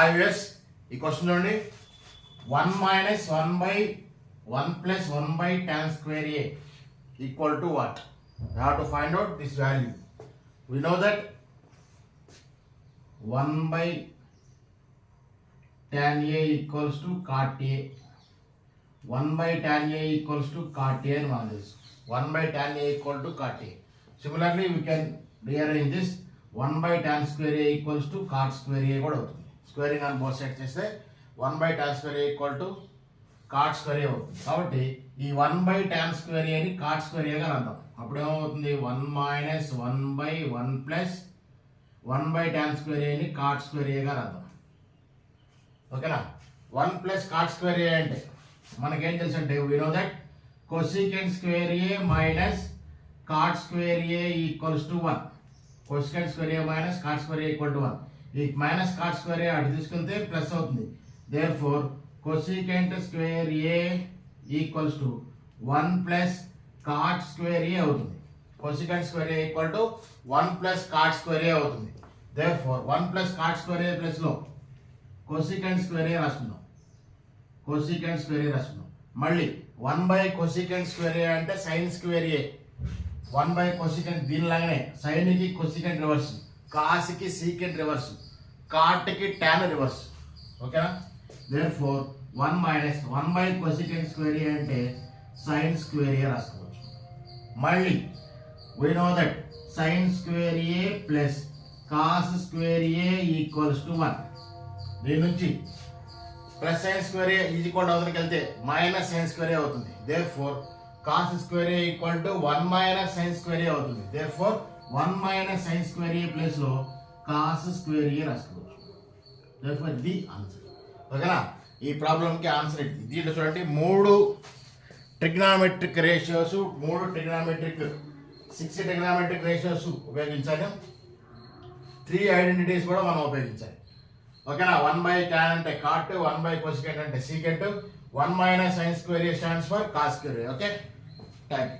IUS ఈ question నుండి 1 minus 1 by 1 plus 1 by tan square A equal to what? We have to find out this value. We know that 1 by tan A equals to cot A. 1 by tan A equals to cot A and 1 is 1 by tan A equal to cot A. Similarly, we can rearrange this 1 by tan square A equals to cot square A కూడా అవుతుంది. Squaring on both side చేస్తే 1 by tan square A equal to cot square A అవుతుంది. కాబట్టి ఈ 1 by tan square A ని cot square A గా రాద్దాం. అప్పుడు ఏమవుతుంది 1 minus 1 by 1 plus 1 by tan square A ని కాట్ స్క్వేర్ ఏ గా రాద్దాం. ఓకేనా? 1 plus cot square A అంటే మనకేం తెలుసు అంటే we know that cosecant square A minus cot square A equals to 1. cosecant square A minus cot square A equal to 1. ఈ minus cot square ఏ అటు తీసుకుంటే ప్లస్ అవుతుంది. Therefore cosecant square A equals to 1 plus cot square A అవుతుంది. cosecant square A equal to 1 plus cot square A అవుతుంది. Therefore 1 plus cot square A plus లో cosecant square A రాసుకుందాం. cosecant square A రాసుకుందాం. మళ్ళీ 1 by cosecant square A అంటే sin square A. 1 by cosecant దీనిలాగానే sin కి cosecant reverse, cos కి secant reverse, cot కి tan రివర్స్. ఓకేనా? Therefore 1 minus 1 by cosecant square A అంటే sin స్క్వేర్ ఏ రాసుకోవచ్చు. మళ్ళీ we know that sin square A plus cos square A equals to 1. దీని నుంచి plus sin square A is equal అవతలకి వెళ్తే minus sin square A అవుతుంది. Therefore cos square A equal to 1 minus sin square A అవుతుంది. Therefore 1 minus sin square A plus లో cos square A రాసుకోవచ్చు. Therefore the answer. ఓకేనా? ఈ problem కి answer ఇది. దీంట్లో చూడండి 3 ట్రిగ్నామెట్రిక్ రేషియోస్, 6 ట్రిగ్నామెట్రిక్ రేషియోస్ ఉపయోగించాలి. 3 ఐడెంటిటీస్ కూడా మనం ఉపయోగించాలి. ఓకేనా? 1 by tan అంటే cot, 1 by cosecant అంటే secant, 1 minus sin square A stands for cos square A. Okay, thank you.